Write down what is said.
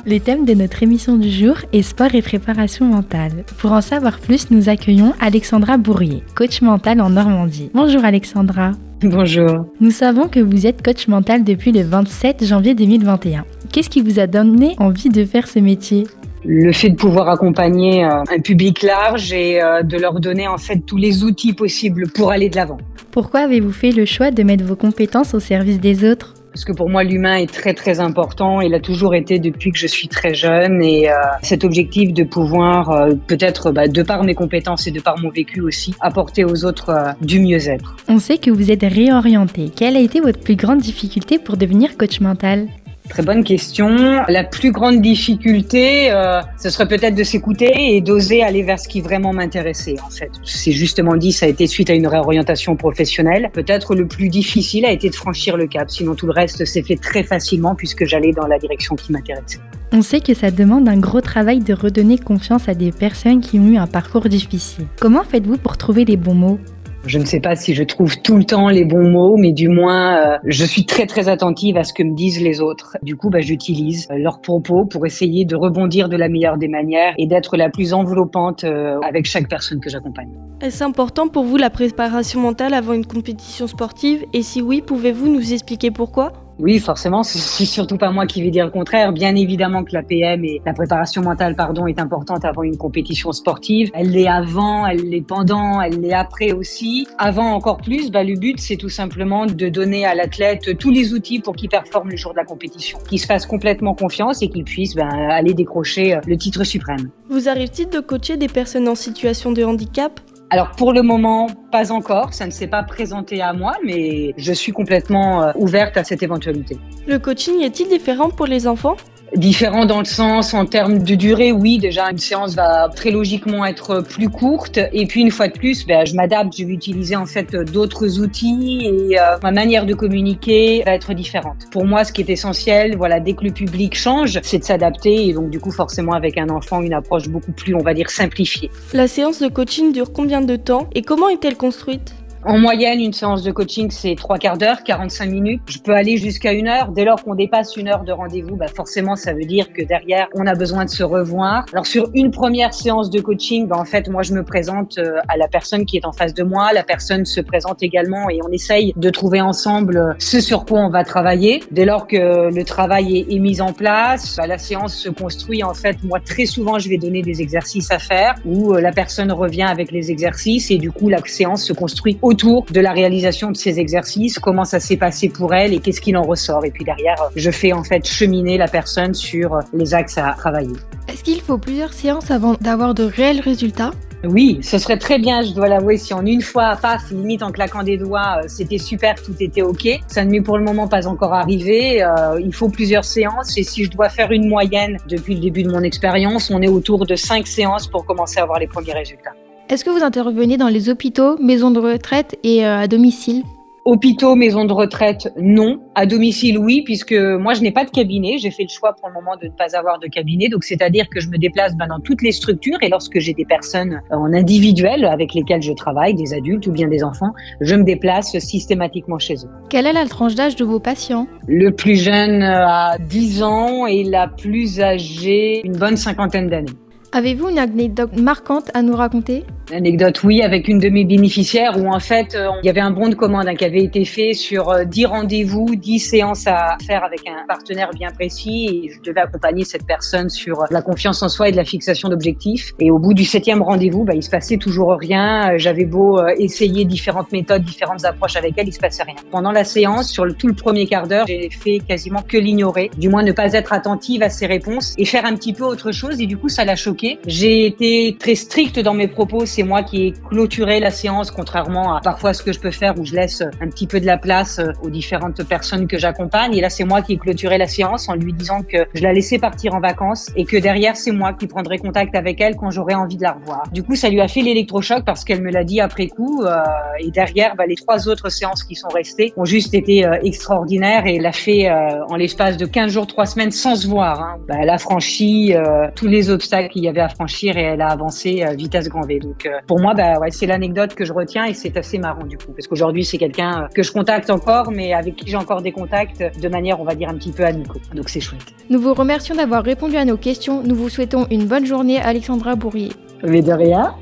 Le thème de notre émission du jour est sport et préparation mentale. Pour en savoir plus, nous accueillons Alexandra Bourrier, coach mental en Normandie. Bonjour Alexandra. Bonjour. Nous savons que vous êtes coach mental depuis le 27 janvier 2021. Qu'est-ce qui vous a donné envie de faire ce métier ? Le fait de pouvoir accompagner un public large et de leur donner en fait tous les outils possibles pour aller de l'avant. Pourquoi avez-vous fait le choix de mettre vos compétences au service des autres ? Parce que pour moi, l'humain est très très important. Il a toujours été depuis que je suis très jeune. Et cet objectif de pouvoir, peut-être de par mes compétences et de par mon vécu aussi, apporter aux autres du mieux-être. On sait que vous êtes réorienté. Quelle a été votre plus grande difficulté pour devenir coach mental ? Très bonne question. La plus grande difficulté, ce serait peut-être de s'écouter et d'oser aller vers ce qui vraiment m'intéressait, en fait. C'est justement dit, ça a été suite à une réorientation professionnelle. Peut-être le plus difficile a été de franchir le cap. Sinon, tout le reste s'est fait très facilement puisque j'allais dans la direction qui m'intéressait. On sait que ça demande un gros travail de redonner confiance à des personnes qui ont eu un parcours difficile. Comment faites-vous pour trouver les bons mots ? Je ne sais pas si je trouve tout le temps les bons mots, mais du moins, je suis très très attentive à ce que me disent les autres. Du coup, j'utilise leurs propos pour essayer de rebondir de la meilleure des manières et d'être la plus enveloppante avec chaque personne que j'accompagne. Est-ce important pour vous la préparation mentale avant une compétition sportive ? Et si oui, pouvez-vous nous expliquer pourquoi ? Oui, forcément, c'est surtout pas moi qui vais dire le contraire. Bien évidemment que la PM et la préparation mentale, est importante avant une compétition sportive. Elle l'est avant, elle l'est pendant, elle l'est après aussi. Avant encore plus, le but, c'est tout simplement de donner à l'athlète tous les outils pour qu'il performe le jour de la compétition, qu'il se fasse complètement confiance et qu'il puisse aller décrocher le titre suprême. Vous arrive-t-il de coacher des personnes en situation de handicap ? Alors pour le moment, pas encore, ça ne s'est pas présenté à moi, mais je suis complètement ouverte à cette éventualité. Le coaching est-il différent pour les enfants ? Différent dans le sens, en termes de durée, oui, déjà une séance va très logiquement être plus courte. Et puis une fois de plus, je m'adapte, je vais utiliser en fait d'autres outils et ma manière de communiquer va être différente. Pour moi, ce qui est essentiel, dès que le public change, c'est de s'adapter et donc du coup forcément avec un enfant, une approche beaucoup plus, simplifiée. La séance de coaching dure combien de temps et comment est-elle construite ? En moyenne, une séance de coaching, c'est 3/4 d'heure, 45 minutes. Je peux aller jusqu'à 1 heure. Dès lors qu'on dépasse 1 heure de rendez-vous, forcément, ça veut dire que derrière, on a besoin de se revoir. Alors, sur une première séance de coaching, en fait, moi, je me présente à la personne qui est en face de moi. La personne se présente également et on essaye de trouver ensemble ce sur quoi on va travailler. Dès lors que le travail est mis en place, la séance se construit. En fait, moi, très souvent, je vais donner des exercices à faire où la personne revient avec les exercices et du coup, la séance se construit autour de la réalisation de ces exercices, comment ça s'est passé pour elle et qu'est-ce qu'il en ressort. Et puis derrière, je fais en fait cheminer la personne sur les axes à travailler. Est-ce qu'il faut plusieurs séances avant d'avoir de réels résultats ? Oui, ce serait très bien, je dois l'avouer, si en une fois, paf, limite en claquant des doigts, c'était super, tout était OK. Ça ne m'est pour le moment pas encore arrivé. Il faut plusieurs séances et si je dois faire une moyenne depuis le début de mon expérience, on est autour de 5 séances pour commencer à avoir les premiers résultats. Est-ce que vous intervenez dans les hôpitaux, maisons de retraite et à domicile ? Hôpitaux, maisons de retraite, non. À domicile, oui, puisque moi, je n'ai pas de cabinet. J'ai fait le choix pour le moment de ne pas avoir de cabinet. Donc, c'est-à-dire que je me déplace dans toutes les structures et lorsque j'ai des personnes en individuel avec lesquelles je travaille, des adultes ou bien des enfants, je me déplace systématiquement chez eux. Quelle est la tranche d'âge de vos patients ? Le plus jeune a 10 ans et la plus âgée, une bonne 50aine d'années. Avez-vous une anecdote marquante à nous raconter ? Anecdote, oui, avec une de mes bénéficiaires où en fait, il y avait un bon de commande qui avait été fait sur 10 rendez-vous, 10 séances à faire avec un partenaire bien précis et je devais accompagner cette personne sur la confiance en soi et de la fixation d'objectifs. Et au bout du 7e rendez-vous, il se passait toujours rien. J'avais beau essayer différentes méthodes, différentes approches avec elle, il se passait rien. Pendant la séance, sur tout le premier quart d'heure, j'ai fait quasiment que l'ignorer, du moins ne pas être attentive à ses réponses et faire un petit peu autre chose et du coup, ça l'a choquée. J'ai été très stricte dans mes propos. C'est moi qui ai clôturé la séance, contrairement à parfois ce que je peux faire où je laisse un petit peu de la place aux différentes personnes que j'accompagne. Et là, c'est moi qui ai clôturé la séance en lui disant que je la laissais partir en vacances et que derrière, c'est moi qui prendrai contact avec elle quand j'aurai envie de la revoir. Du coup, ça lui a fait l'électrochoc parce qu'elle me l'a dit après coup. Et derrière, les 3 autres séances qui sont restées ont juste été extraordinaires et elle a fait en l'espace de 15 jours, 3 semaines sans se voir. Elle a franchi tous les obstacles qu'il y avait à franchir et elle a avancé vitesse grand V. Donc pour moi, c'est l'anecdote que je retiens et c'est assez marrant du coup, parce qu'aujourd'hui c'est quelqu'un que je contacte encore, mais avec qui j'ai encore des contacts de manière, on va dire, un petit peu amicaux. Donc c'est chouette. Nous vous remercions d'avoir répondu à nos questions. Nous vous souhaitons une bonne journée, Alexandra Bourrier. Mais de rien.